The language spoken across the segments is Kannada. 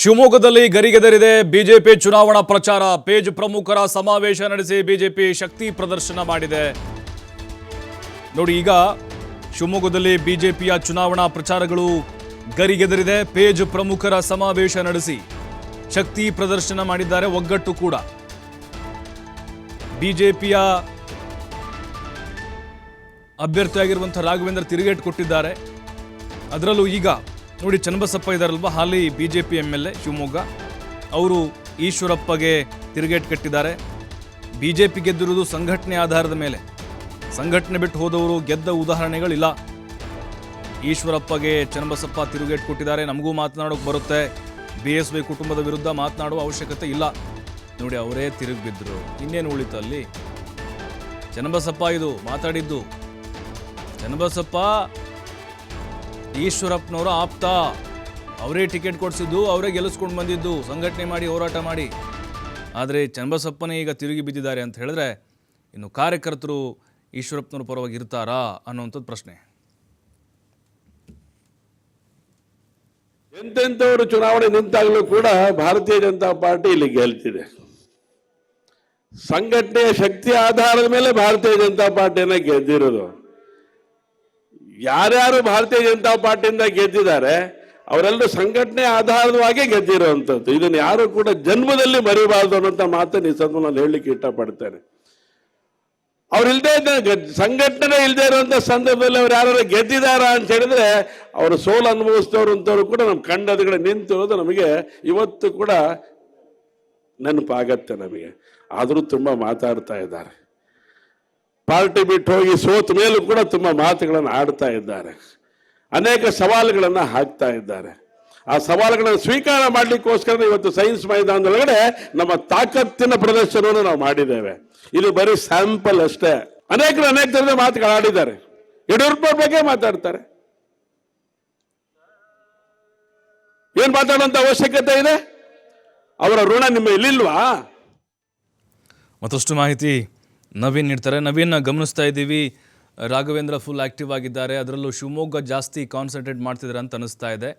ಶಿವಮೊಗ್ಗದಲ್ಲಿ ಗರಿಗೆದರಿದೆ ಬಿಜೆಪಿ ಚುನಾವಣಾ ಪ್ರಚಾರ. ಪೇಜ್ ಪ್ರಮುಖರ ಸಮಾವೇಶ ನಡೆಸಿ ಬಿಜೆಪಿ ಶಕ್ತಿ ಪ್ರದರ್ಶನ ಮಾಡಿದೆ. ನೋಡಿ, ಈಗ ಶಿವಮೊಗ್ಗದಲ್ಲಿ ಬಿಜೆಪಿಯ ಚುನಾವಣಾ ಪ್ರಚಾರಗಳು ಗರಿಗೆದರಿದೆ. ಪೇಜ್ ಪ್ರಮುಖರ ಸಮಾವೇಶ ನಡೆಸಿ ಶಕ್ತಿ ಪ್ರದರ್ಶನ ಮಾಡಿದ್ದಾರೆ. ಒಗ್ಗಟ್ಟು ಕೂಡ ಬಿಜೆಪಿಯ ಅಭ್ಯರ್ಥಿಯಾಗಿರುವಂತಹ ರಾಘವೇಂದ್ರ ತಿರುಗೇಟು ಕೊಟ್ಟಿದ್ದಾರೆ. ಅದರಲ್ಲೂ ಈಗ ನೋಡಿ, ಚನ್ನಬಸಪ್ಪ ಇದ್ದಾರಲ್ವ, ಹಾಲಿ ಬಿಜೆಪಿ MLA ಶಿವಮೊಗ್ಗ, ಅವರು ಈಶ್ವರಪ್ಪಗೆ ತಿರುಗೇಟು ಕಟ್ಟಿದ್ದಾರೆ. ಬಿಜೆಪಿ ಗೆದ್ದಿರುವುದು ಸಂಘಟನೆ ಆಧಾರದ ಮೇಲೆ. ಸಂಘಟನೆ ಬಿಟ್ಟು ಹೋದವರು ಗೆದ್ದ ಉದಾಹರಣೆಗಳಿಲ್ಲ. ಈಶ್ವರಪ್ಪಗೆ ಚನ್ನಬಸಪ್ಪ ತಿರುಗೇಟು ಕೊಟ್ಟಿದ್ದಾರೆ. ನಮಗೂ ಮಾತನಾಡೋಕೆ ಬರುತ್ತೆ, BSY ಕುಟುಂಬದ ವಿರುದ್ಧ ಮಾತನಾಡುವ ಅವಶ್ಯಕತೆ ಇಲ್ಲ. ನೋಡಿ, ಅವರೇ ತಿರುಗಿ ಬಿದ್ದರು. ಇನ್ನೇನು ಉಳಿತು ಅಲ್ಲಿ? ಚನ್ನಬಸಪ್ಪ ಇದು ಮಾತಾಡಿದ್ದು. ಚನ್ನಬಸಪ್ಪ ಈಶ್ವರಪ್ಪನವರ ಆಪ್ತ, ಅವರೇ ಟಿಕೆಟ್ ಕೊಡಿಸಿದ್ದು, ಅವರೇ ಗೆಲ್ಲಿಸ್ಕೊಂಡು ಬಂದಿದ್ದು, ಸಂಘಟನೆ ಮಾಡಿ ಹೋರಾಟ ಮಾಡಿ. ಆದರೆ ಚನ್ನಬಸಪ್ಪನೇ ಈಗ ತಿರುಗಿ ಬಿದ್ದಿದ್ದಾರೆ ಅಂತ ಹೇಳಿದ್ರೆ, ಇನ್ನು ಕಾರ್ಯಕರ್ತರು ಈಶ್ವರಪ್ಪನವ್ರ ಪರವಾಗಿ ಇರ್ತಾರಾ ಅನ್ನುವಂಥದ್ದು ಪ್ರಶ್ನೆ. ಎಂತೆಂಥವರು ಚುನಾವಣೆ ನಿಂತಾಗಲೂ ಕೂಡ ಭಾರತೀಯ ಜನತಾ ಪಾರ್ಟಿ ಇಲ್ಲಿ ಗೆಲ್ತಿದೆ. ಸಂಘಟನೆಯ ಶಕ್ತಿ ಆಧಾರದ ಮೇಲೆ ಭಾರತೀಯ ಜನತಾ ಪಾರ್ಟಿಯನ್ನ ಗೆದ್ದಿರೋದು. ಯಾರ್ಯಾರು ಭಾರತೀಯ ಜನತಾ ಪಾರ್ಟಿಯಿಂದ ಗೆದ್ದಿದ್ದಾರೆ ಅವರೆಲ್ಲರೂ ಸಂಘಟನೆ ಆಧಾರವಾಗಿ ಗೆದ್ದಿರುವಂಥದ್ದು. ಇದನ್ನು ಯಾರು ಕೂಡ ಜನ್ಮದಲ್ಲಿ ಮರಿಬಾರ್ದು ಅನ್ನೋಂಥ ಮಾತನ್ನು ಈ ಸಂದರ್ಭದಲ್ಲಿ ನಾನು ಹೇಳಲಿಕ್ಕೆ ಇಷ್ಟಪಡ್ತೇನೆ. ಅವ್ರಿಲ್ದೇ ಸಂಘಟನೆ ಇಲ್ಲದೆ ಇರುವಂತ ಸಂದರ್ಭದಲ್ಲಿ ಅವ್ರು ಯಾರು ಗೆದ್ದಿದಾರ ಅಂತ ಹೇಳಿದ್ರೆ ಅವರು ಸೋಲು ಅನುಭವಿಸಿದವರು ಅಂತವ್ರು ಕೂಡ ನಮ್ಮ ಕಣ್ಣೆದುರುಗಡೆ ನಿಂತಿರೋದು ನಮಗೆ ಇವತ್ತು ಕೂಡ ನೆನಪಾಗತ್ತೆ ನಮಗೆ. ಆದರೂ ತುಂಬಾ ಮಾತಾಡ್ತಾ ಇದ್ದಾರೆ. ಪಾರ್ಟಿ ಬಿಟ್ಟು ಹೋಗಿ ಸೋತ ಮೇಲೂ ಕೂಡ ತುಂಬಾ ಮಾತುಗಳನ್ನು ಆಡ್ತಾ ಇದ್ದಾರೆ. ಅನೇಕ ಸವಾಲುಗಳನ್ನ ಹಾಕ್ತಾ ಇದ್ದಾರೆ. ಆ ಸವಾಲುಗಳನ್ನು ಸ್ವೀಕಾರ ಮಾಡ್ಲಿಕ್ಕೋಸ್ಕರ ಇವತ್ತು ಸೈನ್ಸ್ ಮೈದಾನದೊಳಗಡೆ ನಮ್ಮ ತಾಕತ್ತಿನ ಪ್ರದರ್ಶನವನ್ನು ನಾವು ಮಾಡಿದ್ದೇವೆ. ಇದು ಬರೀ ಸ್ಯಾಂಪಲ್ ಅಷ್ಟೇ. ಅನೇಕ ತರದ ಮಾತುಗಳಾಡಿದ್ದಾರೆ. ಯಡಿಯೂರಪ್ಪ ಬಗ್ಗೆ ಮಾತಾಡ್ತಾರೆ. ಏನ್ ಮಾತಾಡುವಂತ ಅವಶ್ಯಕತೆ ಇದೆ? ಅವರ ಋಣ ನಿಮ್ಮ ಇಲ್ಲಿಲ್ವಾ? ಮತ್ತಷ್ಟು ಮಾಹಿತಿ ನವೀನ್ ನೀಡ್ತಾರೆ. ನವೀನ್, ಗಮನಿಸ್ತಾ ಇದ್ದೀವಿ ರಾಘವೇಂದ್ರ ಫುಲ್ ಆಕ್ಟಿವ್ ಆಗಿದ್ದಾರೆ. ಅದರಲ್ಲೂ ಶಿವಮೊಗ್ಗ ಜಾಸ್ತಿ ಕಾನ್ಸಂಟ್ರೇಟ್ ಮಾಡ್ತಿದ್ದಾರೆ ಅಂತ ಅನಿಸ್ತಾ ಇದೆ.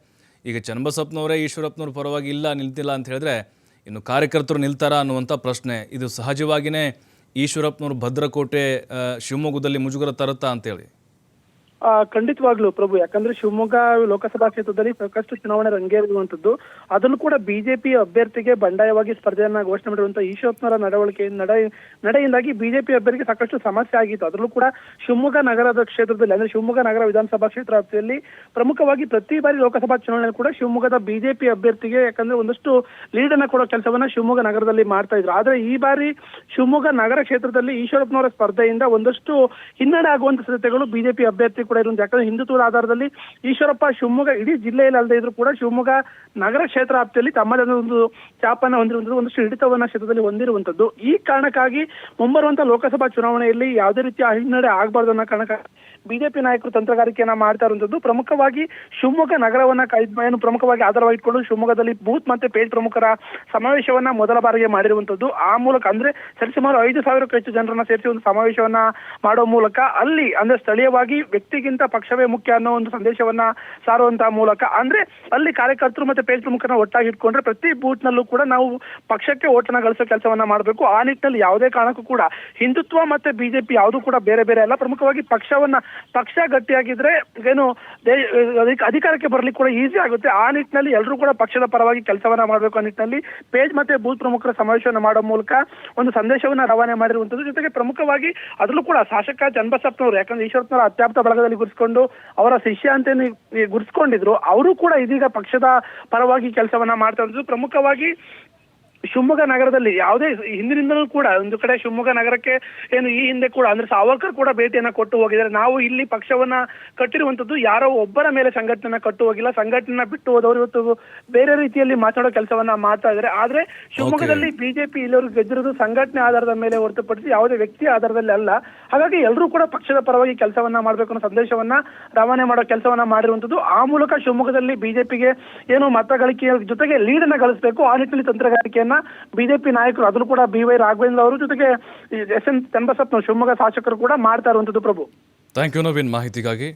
ಈಗ ಚನ್ನಬಸಪ್ಪನವರೇ ಈಶ್ವರಪ್ಪನವ್ರ ಪರವಾಗಿ ನಿಲ್ತಿಲ್ಲ ಅಂತ ಹೇಳಿದ್ರೆ ಇನ್ನು ಕಾರ್ಯಕರ್ತರು ನಿಲ್ತಾರಾ ಅನ್ನುವಂಥ ಪ್ರಶ್ನೆ. ಇದು ಸಹಜವಾಗಿಯೇ ಈಶ್ವರಪ್ಪನವರು ಭದ್ರಕೋಟೆ ಶಿವಮೊಗ್ಗದಲ್ಲಿ ಮುಜುಗರ ತರುತ್ತಾ ಅಂತೇಳಿ. ಖಂಡಿತವಾಗ್ಲು ಪ್ರಭು, ಯಾಕಂದ್ರೆ ಶಿವಮೊಗ್ಗ ಲೋಕಸಭಾ ಕ್ಷೇತ್ರದಲ್ಲಿ ಸಾಕಷ್ಟು ಚುನಾವಣೆ ರಂಗೇರುವಂತದ್ದು. ಅದನ್ನು ಕೂಡ ಬಿಜೆಪಿ ಅಭ್ಯರ್ಥಿಗೆ ಬಂಡಾಯವಾಗಿ ಸ್ಪರ್ಧೆಯನ್ನ ಘೋಷಣೆ ಮಾಡಿರುವಂತಹ ಈಶ್ವರಪ್ಪನವರ ನಡೆಯಿಂದಾಗಿ ಬಿಜೆಪಿ ಅಭ್ಯರ್ಥಿಗೆ ಸಾಕಷ್ಟು ಸಮಸ್ಯೆ ಆಗಿತ್ತು. ಅದರಲ್ಲೂ ಕೂಡ ಶಿವಮೊಗ್ಗ ನಗರದ ಕ್ಷೇತ್ರದಲ್ಲಿ, ಅಂದ್ರೆ ಶಿವಮೊಗ್ಗ ನಗರ ವಿಧಾನಸಭಾ ಕ್ಷೇತ್ರ ವ್ಯಾಪ್ತಿಯಲ್ಲಿ ಪ್ರಮುಖವಾಗಿ ಪ್ರತಿ ಬಾರಿ ಲೋಕಸಭಾ ಚುನಾವಣೆ ಕೂಡ ಶಿವಮೊಗ್ಗದ ಬಿಜೆಪಿ ಅಭ್ಯರ್ಥಿಗೆ ಯಾಕಂದ್ರೆ ಒಂದಷ್ಟು ಲೀಡ್ ಅನ್ನ ಕೊಡೋ ಕೆಲಸವನ್ನ ಶಿವಮೊಗ್ಗ ನಗರದಲ್ಲಿ ಮಾಡ್ತಾ ಇದ್ರು. ಆದ್ರೆ ಈ ಬಾರಿ ಶಿವಮೊಗ್ಗ ನಗರ ಕ್ಷೇತ್ರದಲ್ಲಿ ಈಶ್ವರಪ್ಪನವರ ಸ್ಪರ್ಧೆಯಿಂದ ಒಂದಷ್ಟು ಹಿನ್ನಡೆ ಆಗುವಂತ ಸಾಧ್ಯತೆಗಳು ಬಿಜೆಪಿ ಅಭ್ಯರ್ಥಿ ಕೂಡ ಇರುವಂತ. ಯಾಕಂದ್ರೆ ಹಿಂದುತ್ವದ ಆಧಾರದಲ್ಲಿ ಈಶ್ವರಪ್ಪ ಶಿವಮೊಗ್ಗ ಇಡೀ ಜಿಲ್ಲೆಯಲ್ಲಿ ಅಲ್ಲದೆ ಇದ್ರು ಕೂಡ ಶಿವಮೊಗ್ಗ ನಗರ ಕ್ಷೇತ್ರ ವ್ಯಾಪ್ತಿಯಲ್ಲಿ ತಮ್ಮದೇ ಒಂದು ಚಾಪನ್ನ ಹೊಂದಿರುವಂತದ್ದು, ಒಂದಷ್ಟು ಹಿಡಿತವನ್ನ ಕ್ಷೇತ್ರದಲ್ಲಿ ಹೊಂದಿರುವಂತದ್ದು. ಈ ಕಾರಣಕ್ಕಾಗಿ ಮುಂಬರುವಂತಹ ಲೋಕಸಭಾ ಚುನಾವಣೆಯಲ್ಲಿ ಯಾವುದೇ ರೀತಿಯ ಹಿನ್ನಡೆ ಆಗಬಾರ್ದು ಅನ್ನೋ ಕಾರಣಕ್ಕಾಗಿ ಬಿಜೆಪಿ ನಾಯಕರು ತಂತ್ರಗಾರಿಕೆಯನ್ನ ಮಾಡ್ತಾ ಇರುವಂತದ್ದು. ಪ್ರಮುಖವಾಗಿ ಶಿವಮೊಗ್ಗ ನಗರವನ್ನ ಪ್ರಮುಖವಾಗಿ ಆಧಾರವಾಗಿ ಇಟ್ಕೊಂಡು ಶಿವಮೊಗ್ಗದಲ್ಲಿ ಬೂತ್ ಮತ್ತೆ ಪೇಜ್ ಪ್ರಮುಖರ ಸಮಾವೇಶವನ್ನ ಮೊದಲ ಬಾರಿಗೆ ಮಾಡಿರುವಂತದ್ದು. ಆ ಮೂಲಕ ಅಂದ್ರೆ ಸರಿಸುಮಾರು 5,000ಕ್ಕೂ ಹೆಚ್ಚು ಜನರನ್ನ ಸೇರಿಸಿ ಒಂದು ಸಮಾವೇಶವನ್ನ ಮಾಡೋ ಮೂಲಕ ಅಲ್ಲಿ ಅಂದ್ರೆ ಸ್ಥಳೀಯವಾಗಿ ವ್ಯಕ್ತಿಗಿಂತ ಪಕ್ಷವೇ ಮುಖ್ಯ ಅನ್ನೋ ಒಂದು ಸಂದೇಶವನ್ನ ಸಾರುವಂತಹ ಮೂಲಕ ಅಂದ್ರೆ ಅಲ್ಲಿ ಕಾರ್ಯಕರ್ತರು ಮತ್ತೆ ಪೇಜ್ ಪ್ರಮುಖರನ್ನ ಒಟ್ಟಾಗಿ ಇಟ್ಕೊಂಡ್ರೆ ಪ್ರತಿ ಬೂತ್ ನಲ್ಲೂ ಕೂಡ ನಾವು ಪಕ್ಷಕ್ಕೆ ಓಟನ್ನ ಗಳಿಸೋ ಕೆಲಸವನ್ನ ಮಾಡಬೇಕು. ಆ ನಿಟ್ಟಿನಲ್ಲಿ ಯಾವುದೇ ಕಾರಣಕ್ಕೂ ಕೂಡ ಹಿಂದುತ್ವ ಮತ್ತೆ ಬಿಜೆಪಿ ಯಾವುದು ಕೂಡ ಬೇರೆ ಬೇರೆ ಅಲ್ಲ. ಪ್ರಮುಖವಾಗಿ ಪಕ್ಷ ಗಟ್ಟಿಯಾಗಿದ್ರೆ ಏನು ಅಧಿಕಾರಕ್ಕೆ ಬರ್ಲಿಕ್ಕೆ ಕೂಡ ಈಸಿ ಆಗುತ್ತೆ. ಆ ನಿಟ್ಟಿನಲ್ಲಿ ಎಲ್ಲರೂ ಕೂಡ ಪಕ್ಷದ ಪರವಾಗಿ ಕೆಲಸವನ್ನ ಮಾಡಬೇಕು. ಆ ನಿಟ್ಟಿನಲ್ಲಿ ಪೇಜ್ ಮತ್ತೆ ಬೂತ್ ಪ್ರಮುಖರ ಸಮಾವೇಶವನ್ನು ಮಾಡೋ ಮೂಲಕ ಒಂದು ಸಂದೇಶವನ್ನ ರವಾನೆ ಮಾಡಿರುವಂತದ್ದು. ಜೊತೆಗೆ ಪ್ರಮುಖವಾಗಿ ಅದರಲ್ಲೂ ಕೂಡ ಶಾಸಕ ಚನ್ನಬಸಪ್ಪನವರು, ಯಾಕಂದ್ರೆ ಈಶ್ವರಪ್ಪನವರ ಅತ್ಯಾಪ್ತ ಬಳಗದಲ್ಲಿ ಗುರುತಿಸಿಕೊಂಡು ಅವರ ಶಿಷ್ಯ ಅಂತ ಗುರುತಿಸ್ಕೊಂಡಿದ್ರು, ಅವರು ಕೂಡ ಇದೀಗ ಪಕ್ಷದ ಪರವಾಗಿ ಕೆಲಸವನ್ನ ಮಾಡ್ತಾ ಇರೋದು. ಪ್ರಮುಖವಾಗಿ ಶಿವಮೊಗ್ಗ ನಗರದಲ್ಲಿ ಯಾವುದೇ ಹಿಂದಿನಿಂದಲೂ ಕೂಡ ಒಂದು ಕಡೆ ಶಿವಮೊಗ್ಗ ನಗರಕ್ಕೆ ಏನು ಈ ಹಿಂದೆ ಕೂಡ ಅಂದ್ರೆ ಸಾವರ್ಕರ್ ಕೂಡ ಭೇಟಿಯನ್ನ ಕೊಟ್ಟು ಹೋಗಿದ್ದಾರೆ. ನಾವು ಇಲ್ಲಿ ಪಕ್ಷವನ್ನ ಕಟ್ಟಿರುವಂತದ್ದು ಯಾರೋ ಒಬ್ಬರ ಮೇಲೆ ಸಂಘಟನೆಯನ್ನ ಕಟ್ಟು ಹೋಗಿಲ್ಲ. ಸಂಘಟನೆ ಬಿಟ್ಟು ಹೋದವರು ಇವತ್ತು ಬೇರೆ ರೀತಿಯಲ್ಲಿ ಮಾತಾಡೋ ಕೆಲಸವನ್ನ ಮಾಡ್ತಾ ಇದ್ದಾರೆ. ಆದ್ರೆ ಶಿವಮೊಗ್ಗದಲ್ಲಿ ಬಿಜೆಪಿ ಇಲ್ಲಿವರೆಗೂ ಗೆದ್ದಿರೋದು ಸಂಘಟನೆ ಆಧಾರದ ಮೇಲೆ ಹೊರತುಪಡಿಸಿ ಯಾವುದೇ ವ್ಯಕ್ತಿ ಆಧಾರದಲ್ಲಿ ಅಲ್ಲ. ಹಾಗಾಗಿ ಎಲ್ಲರೂ ಕೂಡ ಪಕ್ಷದ ಪರವಾಗಿ ಕೆಲಸವನ್ನ ಮಾಡ್ಬೇಕು ಅನ್ನೋ ಸಂದೇಶವನ್ನ ರವಾನೆ ಮಾಡೋ ಕೆಲಸವನ್ನ ಮಾಡಿರುವಂತದ್ದು. ಆ ಮೂಲಕ ಶಿವಮೊಗ್ಗದಲ್ಲಿ ಬಿಜೆಪಿಗೆ ಏನು ಮತ ಗಳಿಕೆಯ ಜೊತೆಗೆ ಲೀಡ್ ಅನ್ನ ಗಳಿಸಬೇಕು. ಆ ನಿಟ್ಟಿನಲ್ಲಿ ತಂತ್ರಗಾರಿಕೆಯನ್ನ ಬಿಜೆಪಿ ನಾಯಕರು ಅದನ್ನು ಕೂಡ BY ರಾಘವೇಂದ್ರ ಅವರು ಜೊತೆಗೆ SN ಚನ್ನಬಸಪ್ಪ ಶಿವಮೊಗ್ಗ ಶಾಸಕರು ಕೂಡ ಮಾಡ್ತಾ ಇರುವಂತದ್ದು. ಪ್ರಭು, ಥ್ಯಾಂಕ್ ಯು ನವೀನ್ ಮಾಹಿತಿಗಾಗಿ.